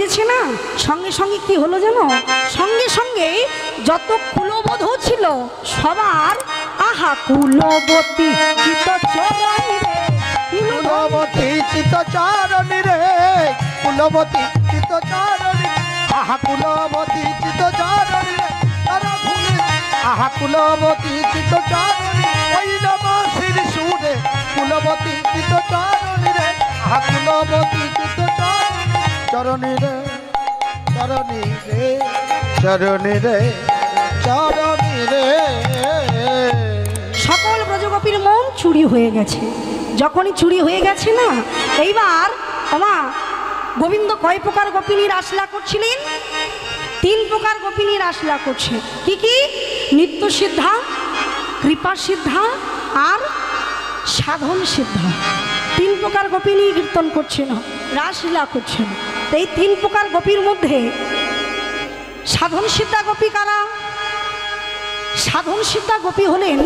বেজেছে না, সঙ্গে সঙ্গে কি হলো জানো, সঙ্গে সঙ্গে যত কুলবধূ ছিল সবার আহা কুলবতী চিত্তচরণী রে, কুলবতী চিত্তচারণী রে, কুলবতী চিত্তচারণী, আহা কুলবতী চিত্তচারণী রে, তারা ভুলে আহা কুলবতী চিত্তচারণী, ওই নমঃশির সুরে কুলবতী চিত্তচারণী রে, আহা কুলবতী চিত্তচারণী, চরণী রে চরণী রে চরণী রে চরণী রে। সকল ব্রজগোপীর মন চুরি হয়ে গেছে। যখনই চুরি হয়ে গেছে না, এইবার আমা গোবিন্দ কয় প্রকার গোপিনীর আসলা করছিলেন? 3 প্রকার গোপিনীর আসলা করছে। কি কি? নিত্য সিদ্ধা, কৃপা সিদ্ধা আর সাধন সিদ্ধা। 3 প্রকার গোপিনী কীর্তন করছেন, রাসলীলা করছেন। এই 3 প্রকার গোপীর মধ্যে সাধন সিদ্ধা গোপী কারা? সাধন সিদ্ধা গোপী হলেন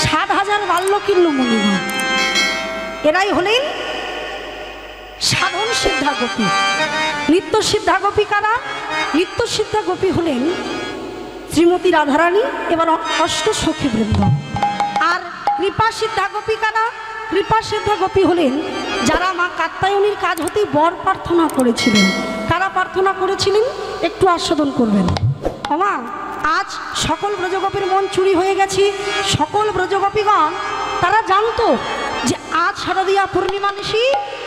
7,000 বাল্যকিল্য মুনিগণ। এরাই হলেন সাধন সিদ্ধা গোপী। নিত্য সিদ্ধা গোপী কারা? নিত্য সিদ্ধা গোপী হলেন শ্রীমতী রাধারানী এবার 8 সখী বৃন্দ। আর কৃপা সিদ্ধা গোপী কারা? কৃপা সিদ্ধা গোপী হলেন যারা মা কাত্যায়নীর কাজ হতে বর প্রার্থনা করেছিলেন। কারা প্রার্থনা করেছিলেন একটু আস্বাদন করবেন। আমা আজ সকল ব্রজগোপীর মন চুরি হয়ে গেছে। সকল ব্রজগোপীগণ তারা জানতো যে আজ শারদীয়া পূর্ণিমা নিশি,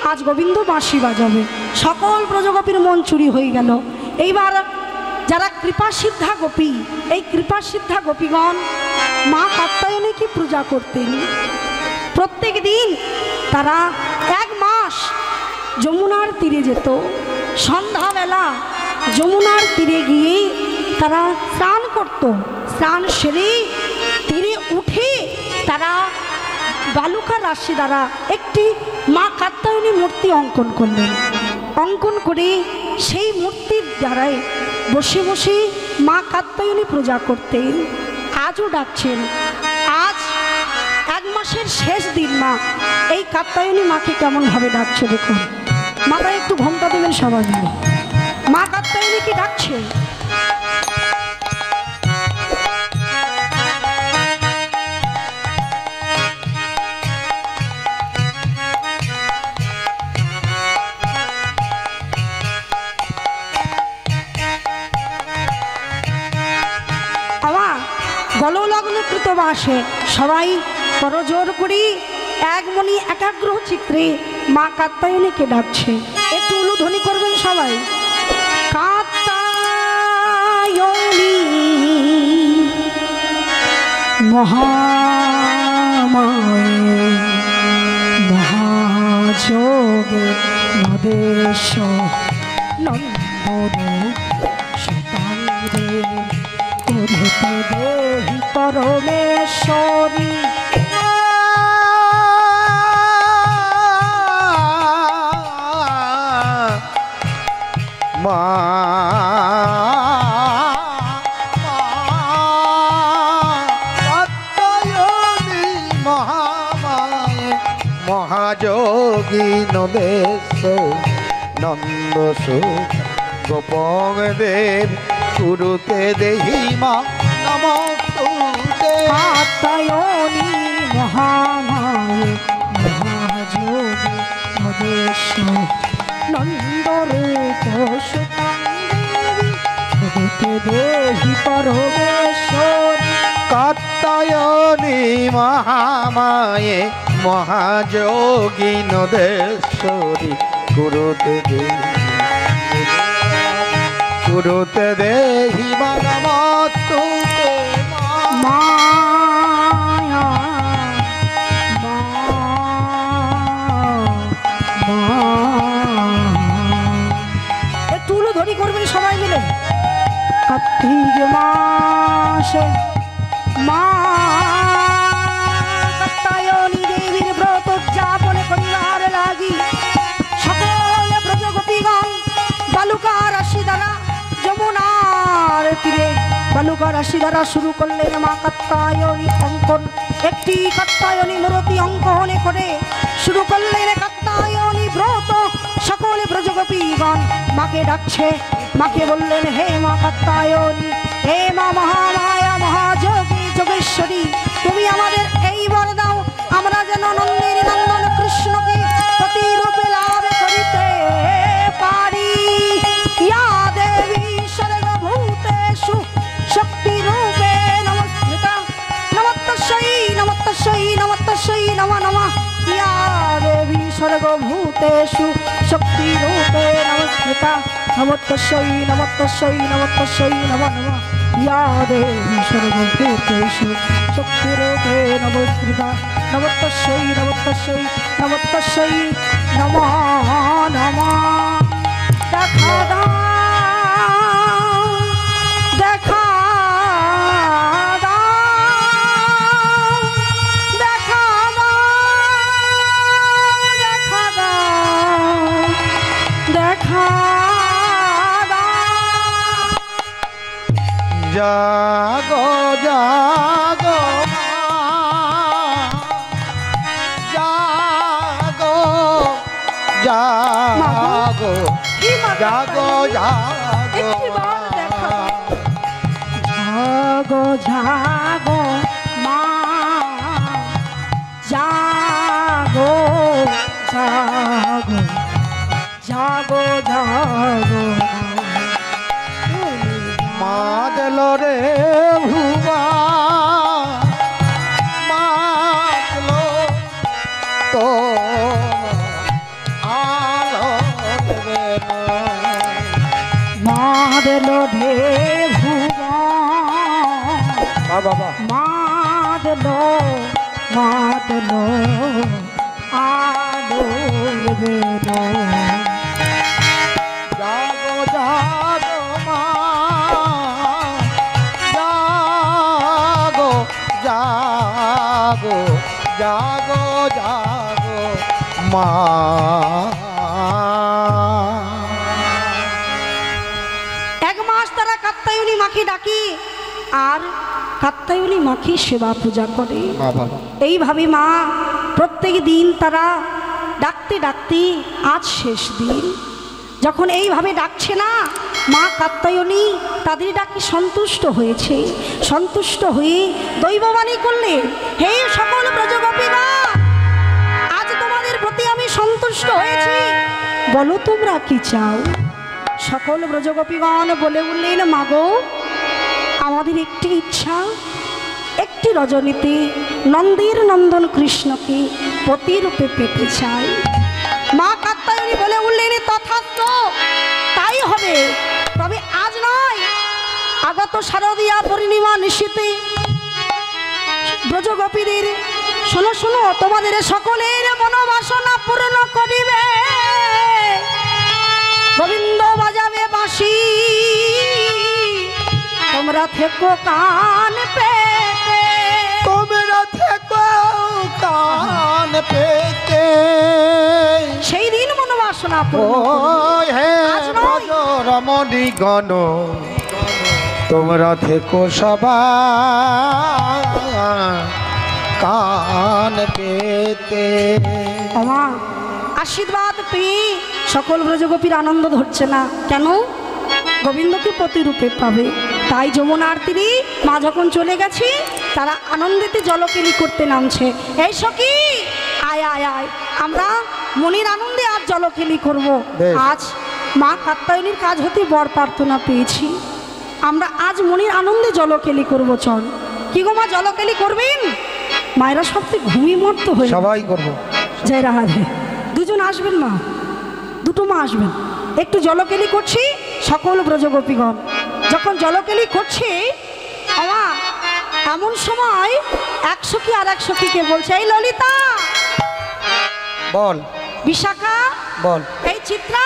আজ গোবিন্দ বাঁশি বাজাবে। সকল ব্রজগোপীর মন চুরি হয়ে গেল। এইবার যারা কৃপা সিদ্ধা গোপী, এই কৃপা সিদ্ধা গোপীগণ মা কাত্যায়নীকে পূজা করতেন। প্রত্যেক দিন তারা 1 মাস যমুনার তীরে যেত। সন্ধ্যাবেলা যমুনার তীরে গিয়ে তারা স্নান করত। স্নান সেরে তীরে উঠে তারা বালুকা রাশি দ্বারা একটি মা কাত্যায়নী মূর্তি অঙ্কন করলেন। অঙ্কন করে সেই মূর্তির দ্বারাই বসে বসে মা কাত্যায়নী পূজা করতেন। আজও ডাকছেন। আজ 1 মাসের শেষ দিন মা এই কাত্যায়নী মাকে কেমনভাবে ডাকছে দেখুন। মাথায় একটু ঘোমটা দেবেন সবাই মিলে। মা কাত্যায়নীকে ডাকছে। গললগ্ন কৃত বাসে সবাই করজোর করি এক মনি একাগ্র চিত্রে মা কাত্যায়নীকে ডাকছে। একটু উলুধ্বনি করবেন সবাই। কাত্যায়নী মহামায়ে মহাযোগে নদেশ নন্দরূপ সুতাঙ্গে করতে দেহি পরমেশ্বরী। মা কাত্যায়নী মহামায়ে মহাযোগী নদেশ নন্দসু গোপং দেব কুরুতে দেহি মা নমস্তুতে। কাত্যায়নী মহামায়ে মহাযোগী নদেশ নন্দরূপ সুতাঙ্গে দেহি পরমেশ্বরী। কাত্যায়নী মহামায়ে মহাযোগী নদেশ্বরী কুরুতে দেহি মা নমস্তুতে। মায়া একটু ধরি করবেন সবাই মিলে। কার্তিক মাসে মা কাত্যায়নী দেবীর ব্রত উদযাপন করিবার লাগি সকল ব্রজগোপীগণ বালুকা রাশি দ্বারা যমুনার তীরে বালুকা রাশি দ্বারা শুরু করলেন মা কাত্যায়নী অঙ্কন। একটি কাত্যায়নী মূর্তি অঙ্কনে করে শুরু করলেন কাত্যায়নী ব্রত। সকলে ব্রজ ব্রজগোপীগণ মাকে ডাকছে। মাকে বললেন, হে মা কাত্যায়নী, হে মা মহামায়া মহাযোগী যোগেশ্বরী, তুমি আমাদের এই বর দাও, আমরা যেন নন্দের নন্দন কৃষ্ণকে প্রতিরূপে লাভ করিতে পারি। ইয়া দেবী সর্বভূতেষু শক্তিরূপে নমস্কৃতা, নমস্তস্যৈ নমস্তস্যৈ নমস্তস্যৈ নমঃ নমঃ। ইয়া দেবী সর্বভূতেষু শক্তিরূপে নমস্কৃতা, নমস্তস্যৈ নমস্তস্যৈ নমস্তস্যৈ নমঃ নমঃ। ইয়া দেবী সর্বভূতেষু শক্তিরূপে নমস্কৃতা, নমস্তস্যৈ নমস্তস্যৈ নমস্তস্যৈ নমঃ নমঃ। দেখা দাও, দেখা দাও, দেখা দাও, দেখা দাও, দেখা দাও। জাগো জাগো মা, জাগো জাগো কি মা জাগো জাগো একটিবার দেখা দাও। জাগো জাগো মা, জাগো জাগো, জাগো জাগো। মা দিল রে ভুবা, মা দিল তো আলো দেবে না। মা দিল ঢে ভুবন, বাবা মা দিল, মা দিল আলোর বেলন। জাগো জাগো মা, জাগো জাগো জাগো জাগো মা। এক মাস তারা কাত্যায়নী মাকে ডাকে আর কাত্যায়নী মাকে সেবা পূজা করে। বাবা এইভাবে মা প্রত্যেক দিন তারা ডাকতে ডাকতে আজ শেষ দিন। যখন এইভাবে ডাকছে না, মা কাত্যায়নী তাদের ডাকে সন্তুষ্ট হয়েছে। সন্তুষ্ট হয়ে দৈববাণী করলে, হে সকল ব্রজগোপীগণ, আজ তোমাদের প্রতি আমি সন্তুষ্ট হয়েছি, বলো তোমরা কি চাও। সকল ব্রজগোপীগণ বলে উঠলেন, মাগো আমাদের একটি ইচ্ছা, একটি রজনীতে নন্দের নন্দন কৃষ্ণকে পতিরূপে পেতে চাই। মা কাত্যায়নী বলে উঠলেন, তথাস্তু, তাই হবে, তবে আজ নয়, আগত শারদীয়া পূর্ণিমা নিশীতে ব্রজগোপীদের, শোনো শোনো, তোমাদের সকলের মনোবাসনা পূর্ণ করিবে। গোবিন্দ বাজাবে বাঁশি, তোমরা থেকো কান পেতে, তোমরা থেকো কান পেতে। সেই দিন মনোবাসনা পূর্ণ ও করবে। হে আজ নয়। রমণী গণ, তোমরা থেকো সবাই কান পেতে। আমা আশীর্বাদ পেয়ে সকল ব্রজগোপীর আনন্দ ধরছে না। কেন? গোবিন্দকে প্রতিরূপে পাবে। তাই যমুনার তীরে মা যখন চলে গেছে, তারা আনন্দেতে জলকেলি করতে নামছে। এই সখী, আয় আয় আয়, আমরা মনের আনন্দে আজ জলকেলি করব। বেশ। আজ মা কাত্যায়নীর কাজ হতে বর প্রার্থনা পেয়েছি, আমরা আজ মনের আনন্দে জলকেলি করব। চল। কি গো মা, জলকেলি করবেন? মায়েরা সবথেকে ঘুমিয়ে মরতে হয়ে সবাই করবো। জয় রাধে। দুজন আসবেন মা, দুটো মা আসবেন। একটু জলকেলি করছি, সকল ব্রজগোপীগণ যখন জলকেলি করছে, আমা এমন সময় এক সখী আর এক সখীকে বলছে, এই ললিতা, বল বিশাখা, বল এই চিত্রা,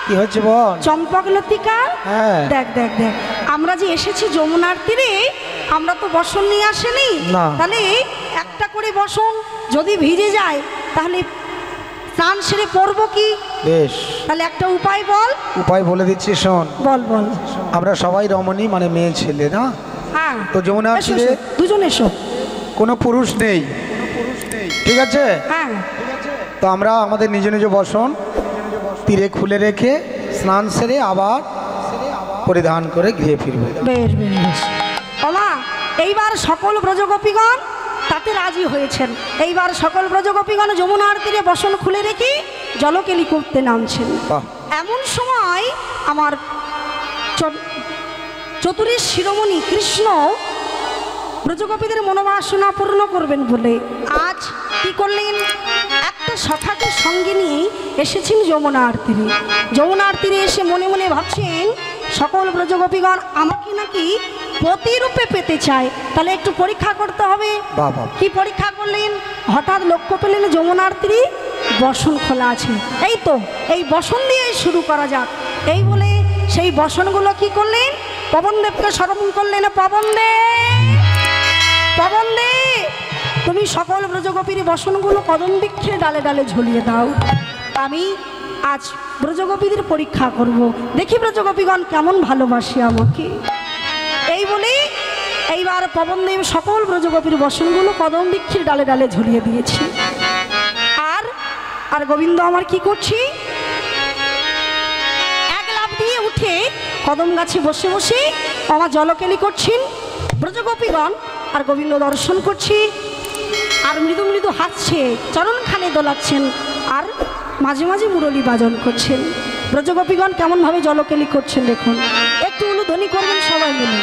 কি হচ্ছে বল। চম্পক লতিকা, হ্যাঁ। দেখ দেখ দেখ, আমরা যে এসেছি যমুনার তীরে, আমরা তো বসন নিয়ে আসেনি, না। তাহলে একটা করে বসন যদি ভিজে যায় তাহলে স্নান সেরে পড়বো কি? বেশ, তাহলে একটা উপায় বল। উপায় বলে দিচ্ছি, শোন। বল বল। আমরা সবাই রমণী, মানে মেয়ে ছেলে না, হ্যাঁ, তো যমুনার এসো, তীরে এসো, দুজন এসো। কোনো পুরুষ নেই, ঠিক আছে? হ্যাঁ, তো আমরা আমাদের নিজ নিজ বসন তীরে খুলে রেখে স্নান সেরে আবার পরিধান করে গৃহে ফিরবে। বেশ বেশ বেশ। ওমা, এইবার সকল ব্রজগোপীগণ তাতে রাজি হয়েছেন। এইবার সকল ব্রজগোপীগণ যমুনার তীরে বসন খুলে রেখে জলকেলি করতে নামছেন। বাহ, এমন সময় আমার চতুরের শিরোমণি কৃষ্ণ ব্রজগোপীদের মনোবাসনা পূর্ণ করবেন বলে আজ কি করলেন, একটা সখাকে সঙ্গে নিয়ে এসেছেন যমুনার তীরে। যমুনার তীরে এসে মনে মনে ভাবছেন সকল ব্রজগোপীগণ আমাকে নাকি পতিরূপে পেতে চায়, তাহলে একটু পরীক্ষা করতে হবে। বাহ বাহ, কি পরীক্ষা করলেন, হঠাৎ লক্ষ্য পেলেন যমুনার তীরে বসন খোলা আছে। এই তো এই বসন দিয়েই শুরু করা যাক। এই বলে সেই বসনগুলো কি করলেন, পবনদেবকে স্মরণ করলেন। পবনদেব, তুমি সকল ব্রজগোপীর বসনগুলো কদম বৃক্ষের ডালে ডালে ঝুলিয়ে দাও। আমি আজ ব্রজগোপীদের পরীক্ষা করব, দেখি ব্রজগোপীগণ কেমন ভালোবাসে আমাকে। এই বলে এইবার পবনদেব সকল ব্রজগোপীর বসনগুলো কদম বৃক্ষের ডালে ডালে ঝুলিয়ে দিয়েছে। আর গোবিন্দ আমার কি করছি, এক লাফ দিয়ে উঠে কদম গাছে বসে বসে আমার জলকেলি করছেন ব্রজগোপীগণ। আর গোবিন্দ দর্শন করছি, আর মৃদু মৃদু হাসছে, চরণখানে দোলাচ্ছেন, আর মাঝে মাঝে মুরলী বাজন করছেন। ব্রজগোপীগণ কেমনভাবে জলকেলি করছেন দেখুন, একটু উলুধ্বনি করবেন সবাই মিলে।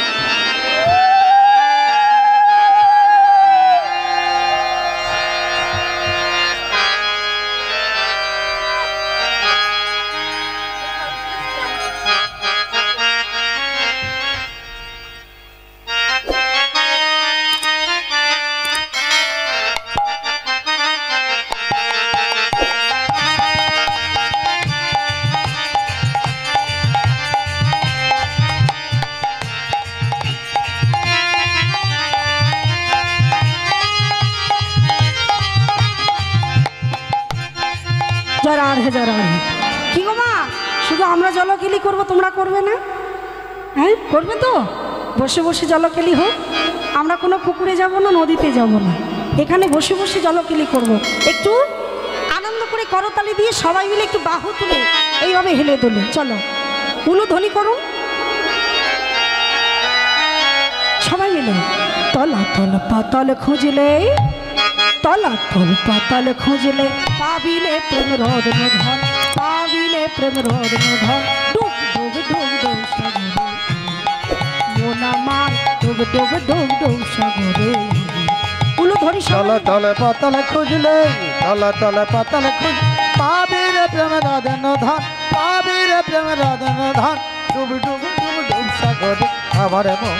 কি গো মা, শুধু আমরা জলকেলি করব, তোমরা করবে না? হ্যাঁ করবে তো, বসে বসে জলকেলি হোক। আমরা কোনো পুকুরে যাব না, নদীতে যাব না, এখানে বসে বসে জলকেলি করব। একটু আনন্দ করে করতালি দিয়ে সবাই মিলে একটু বাহু তুলে এইভাবে হেলে দোলে, চলো উলুধ্বনি করুন সবাই মিলে। তলাতল পাতাল খুঁজলে, তলাতল পাতাল খুঁজলে, পাবিলে প্রেম রত্ন ধন, পাবিলে প্রেম রত্ন ধন। ডুব ডুব ডুব ডুব সাগরে মন আমার, ডুব ডুব ডুব ডুব সাগরে। উলুধ্বনি তলাতল পাতাল খুঁজলে, তলাতল পাতাল খুঁজ, পাবি রে প্রেম রত্ন ধন, পাবি রে প্রেম রত্ন ধন। ডুব ডুব ডুব ডুব সাগরে আমার মন,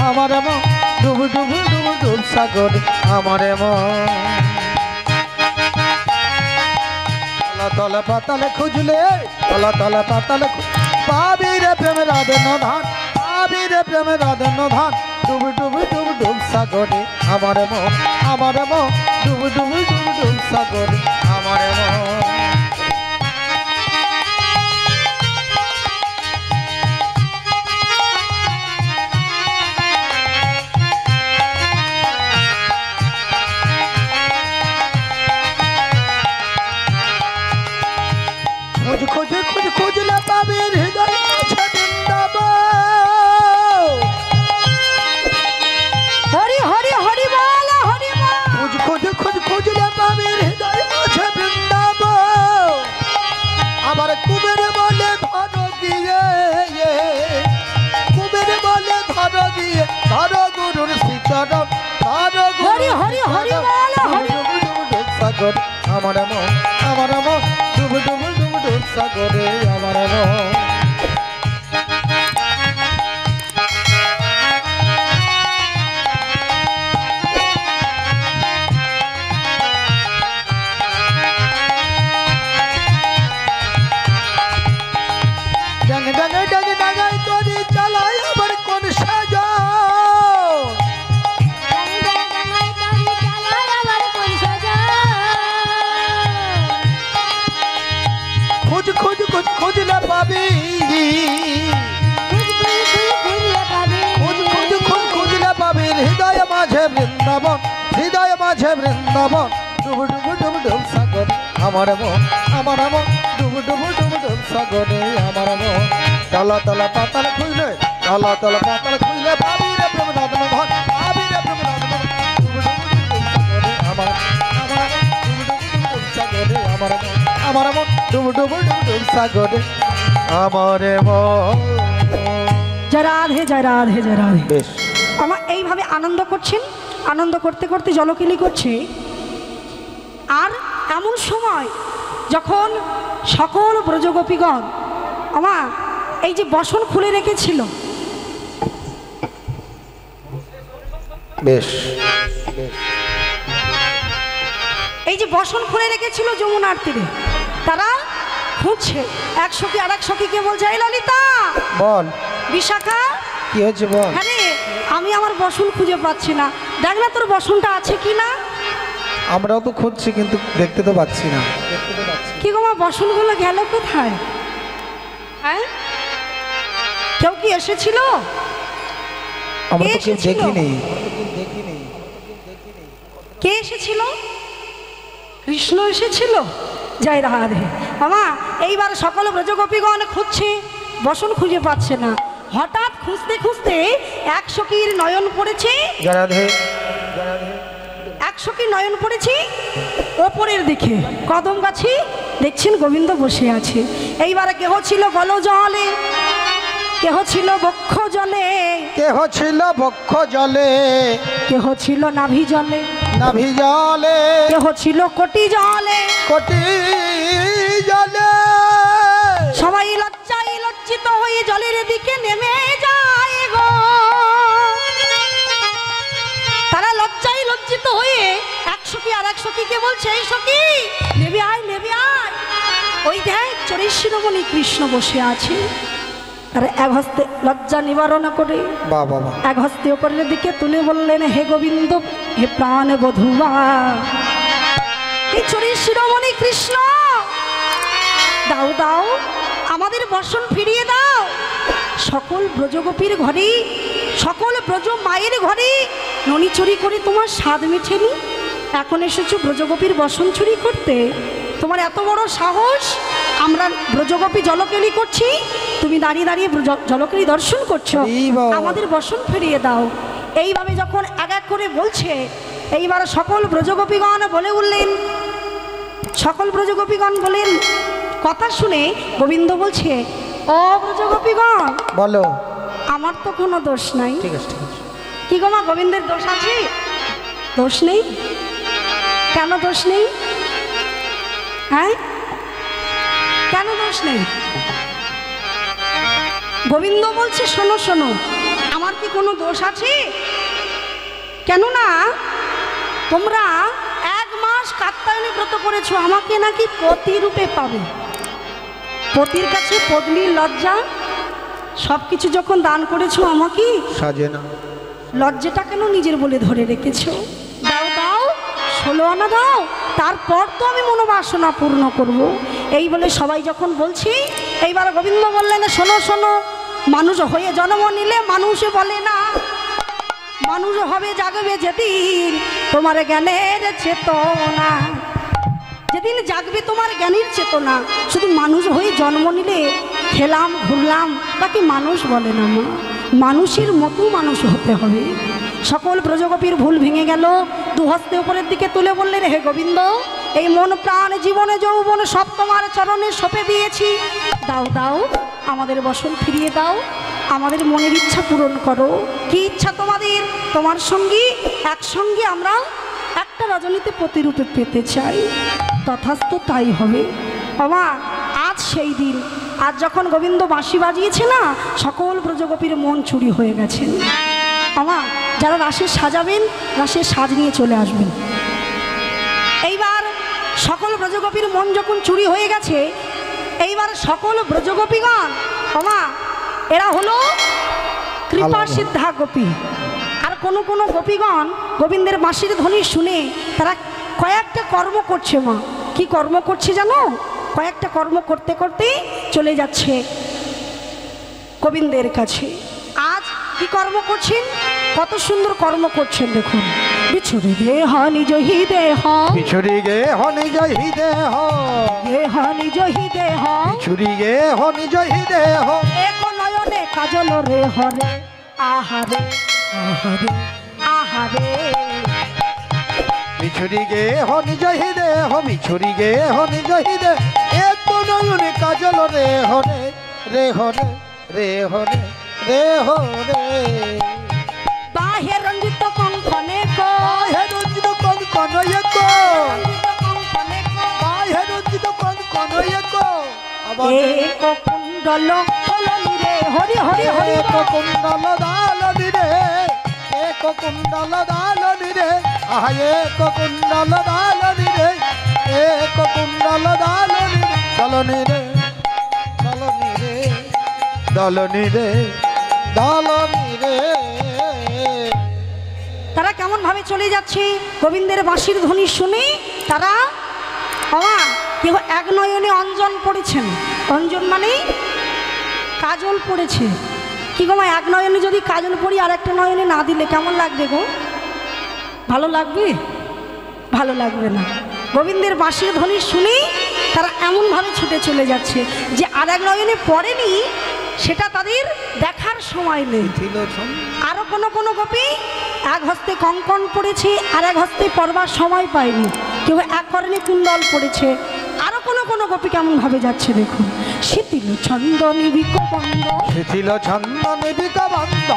আমার মন, ডুব ডুব ডুব ডুব সাগরে আমার মন। তলাতল পাতাল খুঁজলে, তলাতল পাতাল পাবি রে প্রেম রত্ন ধন, পাবি রে প্রেম রত্ন ধন। ডুব ডুব ডুব ডুব সাগরে আমার মন, আমার মন, ডুব ডুব ডুব ডুব সাগরে আমার মন। খোঁজ খোঁজ খোঁজ খুঁজলে পাবি হৃদয় আছে বৃন্দাবন। হরি হরি হরি বল, হরি বল। খোঁজ খোঁজ খোঁজ খুঁজলে পাবি হৃদয় আছে বৃন্দাবন। আবার কুবের বলে ধর গিয়ে, কুবের বলে ধর গিয়ে, ধর গুরুর শ্রীচরণ, ধর হরি হরি হরি বল, হরি সাগর আমার মন, আমার মন, ডুব ডুব ডুব ডুব সাগরে আমার মন। ডাঙে ডাঙে ডাঙে ডাঙাই করি চালাই আবার কোন সাজা। খোঁজ খোঁজ খোঁজ খুঁজলে পাবি, খোঁজ খোঁজ খোঁজ খুঁজলে পাবি হৃদয় মাঝে বৃন্দাবন, হৃদয় মাঝে বৃন্দাবন। ডুব ডুব ডুব ডুব সাগরে আমার মন ডুব ডুব ডুব ডুব সাগরে আমার মন তলা তলা পাতাল খুইলে তলা তলা পাতাল খুইলে পাবি রে প্রেম রত্ন ধন পাবি রে প্রেম রত্ন ধন ডুব ডুব ডুব সাগরে আমার মন ডুব ডুব ডুব সাগরে আমার মন জয় রাধে জয় রাধে জয় রাধে। বেশ আমার এইভাবে আনন্দ করছেন, আনন্দ করতে করতে জলকেলি করছে। আর এমন সময় যখন সকল ব্রজগোপীগণ আমার এই যে বসন খুলে রেখেছিল, বেশ এই যে বসন খুলে রেখেছিল যমুনার তীরে, তারা খুঁজছে। এক সখী আর এক সখীকে বলছে, এই ললিতা, বল বিশাখা, কি হয়েছে বল। হ্যাঁ রে, আমি আমার বসন খুঁজে পাচ্ছি না, দেখ না তোর বসনটা আছে কি না। আমরাও তো খুঁজছি কিন্তু দেখতে তো পাচ্ছি না। কি গো মা, বসনগুলো গেল কোথায়? হ্যাঁ, কেউ কি এসেছিল? আমরা তো কে কেউ এসেছিল? দেখিনি। কে এসেছিল? কৃষ্ণ এসেছিল। জয় রাধে। মামা এইবার সকল ব্রজগোপীগণ খুঁজছে, বসন খুঁজে পাচ্ছে না। হঠাৎ খুঁজতে খুঁজতে এক সখীর নয়ন পড়েছে, রাধে এক সখীর নয়ন পড়েছে ওপরের দিকে কদম গাছে, দেখছেন গোবিন্দ বসে আছে। এইবার কেহ ছিল গল জলে, কেহ ছিল বক্ষ জলে, কেহ ছিল বক্ষ জলে, কেহ ছিল নাভি জলে, নাভি জলে, কেহ ছিল কোটি জলে। কোটি জলে সবাই লজ্জায় লজ্জিত হয়ে জলের দিকে নেমে যায় গো। তারা লজ্জায় লজ্জিত হয়ে এক সখী আর এক সখীকে বলছে, এই সখী নেমে আয়, নেমে আয়। ওই দেখ চোরের শিরোমণি কৃষ্ণ বসে আছে। আর এক হস্তে লজ্জা নিবারণ করে বাবা এক হস্তে ওপরের দিকে তুলে বললেন, হে গোবিন্দ, হে প্রাণ বধুবা, হে চোরের শিরোমণি কৃষ্ণ, দাও দাও, আমাদের বর্ষণ ফিরিয়ে দাও। সকল ব্রজগোপীর ঘরে, সকল ব্রজ মায়ের ঘরে ননি চুরি করে তোমার স্বাদ মেছেনি, এখন এসেছো ব্রজগোপীর বসন চুরি করতে? তোমার এত বড় সাহস! আমরা ব্রজগোপী জলকেলি করছি, তুমি দাঁড়িয়ে দাঁড়িয়ে জলকেলি দর্শন করছো, আমাদের বসন ফিরিয়ে দাও। এইভাবে যখন এক এক করে বলছে, এইবার সকল ব্রজগোপীগণ বলে উঠলেন, সকল ব্রজগোপীগণ বলেন কথা শুনে গোবিন্দ বলছে, ও ব্রজগোপীগণ বলো, আমার তো কোনো দোষ নাই। ঠিক আছে ঠিক আছে। কি গো মা, গোবিন্দের দোষ আছে? দোষ নেই? কেন দোষ নেই? হ্যাঁ, কেন দোষ নেই? গোবিন্দ বলছে, শোনো শোনো, আমার কি কোনো দোষ আছে? কেননা তোমরা 1 মাস কাত্যায়নী ব্রত করেছো, আমাকে নাকি পতি রূপে পাবে। পতির কাছে পত্নীর লজ্জা, সব কিছু যখন দান করেছো আমাকে, সাজে না, লজ্জাটা কেন নিজের বলে ধরে রেখেছো? দাও দাও, 16 আনা দাও, তারপর তো আমি মনোবাসনা পূর্ণ করব। এই বলে সবাই যখন বলছি, এইবার গোবিন্দ বললেন, শোনো শোনো, মানুষ হয়ে জন্ম নিলে মানুষে বলে না, মানুষ হবে জাগবে যেদিন তোমার জ্ঞানের চেতনা। যেদিন জাগবে তোমার জ্ঞানীর চেতনা, শুধু মানুষ হয়ে জন্ম নিলে খেলাম ঘুরলাম তাকে মানুষ বলে না মা, মানুষের মতো মানুষ হতে হবে। সকল ব্রজগোপীর ভুল ভেঙে গেল, দুহস্তে উপরের দিকে তুলে বললেন, হে গোবিন্দ, এই মন প্রাণ জীবনে যৌবন সব তোমার চরণে সঁপে দিয়েছি, দাও দাও, আমাদের বসন ফিরিয়ে দাও, আমাদের মনের ইচ্ছা পূরণ করো। কি ইচ্ছা তোমাদের? তোমার সঙ্গী একসঙ্গে আমরা একটা রজনীতে প্রতিরূপে পেতে চাই। তথাস্তু তাই হবে। বাবা আজ সেই দিন, আজ যখন গোবিন্দ বাঁশি বাজিয়েছে না, সকল ব্রজগোপীর মন চুরি হয়ে গেছে। বাবা যারা রাসের সাজাবেন, রাসের সাজ নিয়ে চলে আসবেন। এইবার সকল ব্রজগোপীর মন যখন চুরি হয়ে গেছে, এইবার সকল ব্রজগোপীগণ, বাবা এরা হলো কৃপা সিদ্ধা গোপী। আর কোনো কোনো গোপীগণ গোবিন্দের বাঁশির ধ্বনি শুনে তারা কয়েকটা কর্ম করছে। মা কি কর্ম করছে জানো? কয়েকটা কর্ম করতে করতে চলে যাচ্ছে গোবিন্দের কাছে। আজ কি কর্ম করছেন? কত সুন্দর কর্ম করছেন দেখুন। বিছুরি গে হ নিজ দেহ, বিছুরি গে হ নিজ দেহ, গে হ নিজ দেহ, বিছুরি গে হ নিজ দেহ, এক নয়নে কাজল রে হরে আহারে আহারে আহারে। বিছুরি গে হ নিজ দেহ, বিছুরি গে হ নিজ দেহ, এক নয়নে কাজল রে হরে রে হরে রে হরে রে হরে। বাহে রঞ্জিত কঙ্কনে কো, বাহে রঞ্জিত কঙ্কন এক, রঞ্জিত কঙ্কনে কো, বাহে রঞ্জিত কঙ্কন এক, এক কুণ্ডল হলনি রে হরি হরি হরি এক কুণ্ডল দালনি রে, এক কুণ্ডল দালনি রে, আহা এক কুণ্ডল দালনি রে, এক কুণ্ডল দালনি রে, দালনি রে দালনি রে দালনি রে দালনি রে। তারা কেমন ভাবে চলে যাচ্ছে গোবিন্দের বাঁশির ধ্বনি শুনে। তারা বাবা কেউ এক নয়নে অঞ্জন পড়েছেন। অঞ্জন মানে কাজল পড়েছে। কি গো মা, এক নয়নে যদি কাজল পড়ি আর একটা নয়নে না দিলে কেমন লাগবে গো? ভালো লাগবে? ভালো লাগবে না। গোবিন্দের বাঁশির ধ্বনি শুনেই তারা এমনভাবে ছুটে চলে যাচ্ছে যে আর এক নয়নে পড়েনি, সেটা তাদের দেখার সময় নেই। আরও কোনো গোপী এক হস্তে কঙ্কন পড়েছে আর এক হস্তে পড়বার সময় পায়নি, কেউ এক করণে কুণ্ডল পড়েছে। আরও কোনো গোপী কেমন ভাবে যাচ্ছে দেখুন। শিথিল ছন্দ নিবিক বন্ধ, শিথিল ছন্দ নিবিক বন্ধ,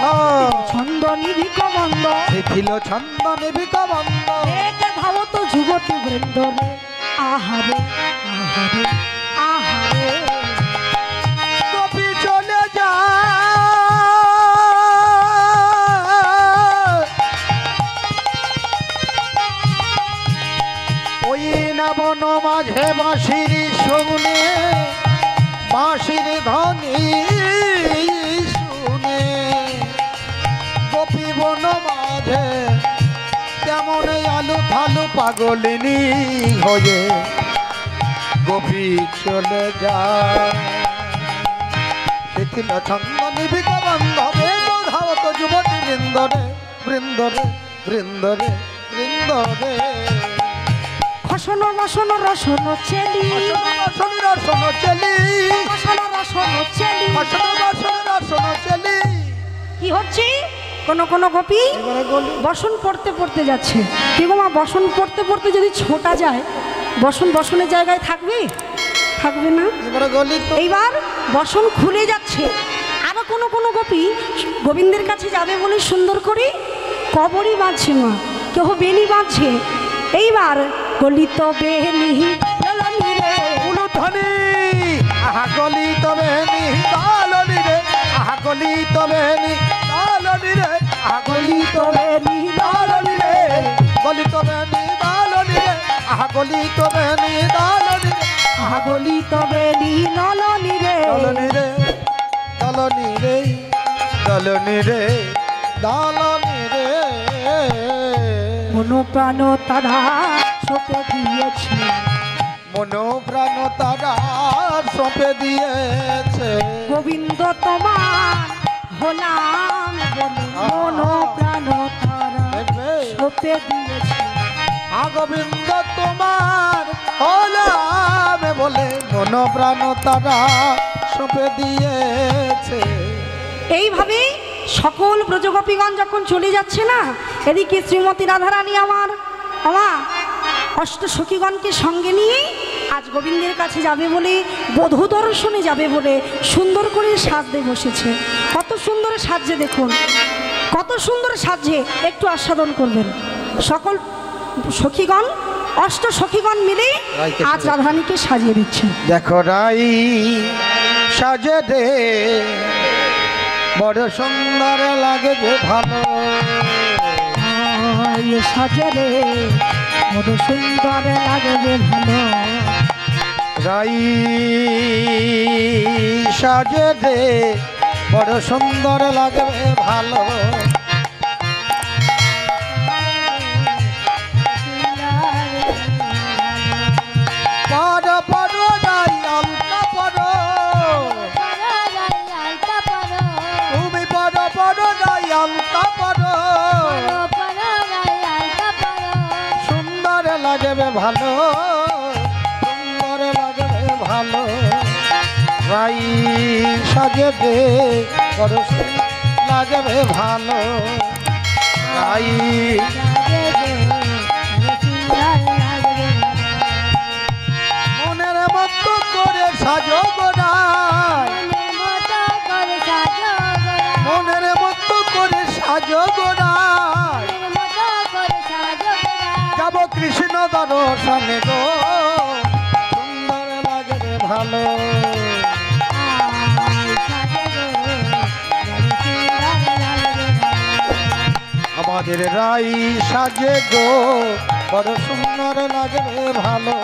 ছন্দ নিবিক বন্ধ, শিথিল ছন্দ নিবিক বন্ধ, এক ধাবত যুবতী বৃন্দ রে আহারে আহারে আহারে। কপি চলে যা ওই না বন মাঝে বাঁশির শুনে, বাঁশির ধ্বনি শুনে, গোপী বন মাঝে কেমন আলু থালু পাগলিনী হয়ে গোপী চলে যায়। শিথিল ছন্দ নিবিক বান্ধবে ধাবত যুবতী বৃন্দরে বৃন্দরে বৃন্দরে বৃন্দরে। খসন রসন রসন চেলি, রসন রসন চেলি, খসন রসন চেলি। রসন রসন রসন চেলি। কি হচ্ছে? কোনো গোপী এবারে গলি বসন পড়তে পড়তে যাচ্ছে। কি গো মা, বসন পড়তে পড়তে যদি ছোটা যায়, বসনের জায়গায় থাকবে? থাকবে না। এবারে গলি তো এইবার বসন খুলে যাচ্ছে। আরো কোনো গোপী গোবিন্দের কাছে যাবে বলে সুন্দর করে কবরই বাঁধছে মা, কেউ বেনি বাঁধছে। এইবার গলিত বেনি ললনি রে উলুধ্বনি, আহা গলি তবে নি দালনি রে, আহা গলি তবে নি দালনি রে, আহা গলি তবে নি দালনি রে, গলি তবে নি দালনি রে, আহা গলি তবে নি দালনি রে, আহা গলি তবে নি ললনি রে। দালনি রে দালনি রে দালনি রে দালনি রে। মনো প্রাণ তারা সপে দিয়েছে, মনো প্রাণ তারা সঁপে দিয়েছে, গোবিন্দ তোমার হলাম বলে মনো প্রাণ তারা দেখবে সপে দিয়েছে। গোবিন্দ তোমার হলাম বলে মন প্রাণ তারা সঁপে দিয়েছে। এইভাবে সকল ব্রজগোপীগণ যখন চলে যাচ্ছে না, এদিকে শ্রীমতী রাধারানী আমার অষ্ট সখীগণকে সঙ্গে নিয়ে আজ গোবিন্দের কাছে যাবে বলে, বধূ দর্শনে যাবে বলে সুন্দর করে সাজতে বসেছে। কত সুন্দর সাজছে দেখুন, কত সুন্দর সাজছে, একটু আস্বাদন করবেন। সকল সখীগণ, অষ্ট সখীগণ মিলে আজ রাধারানীকে সাজিয়ে দিচ্ছেন। দেখো রাই সাজে দে বড় সুন্দর লাগে যে ভালো, সাজে রে বড় সুন্দর লাগবে ভালো। রাই সাজে দে বড় সুন্দর লাগবে ভালো, পড়ো পড়ো রাই আলতা পড়ো, তুমি পড়ো পড়ো রাই আলতা পড়ো, পরো সুন্দর লাগবে ভালো সুন্দর লাগবে ভালো রাই সাজে দে বড় সুন্দর লাগবে ভালো রাই মনের মতো করে সাজো গোড়ায় মনের মতো করে সাজো গোড়ায় যাব কৃষ্ণ দর্শনে গো সুন্দর লাগবে ভালো আমাদের রাই সাজে গো বড় সুন্দর লাগবে ভালো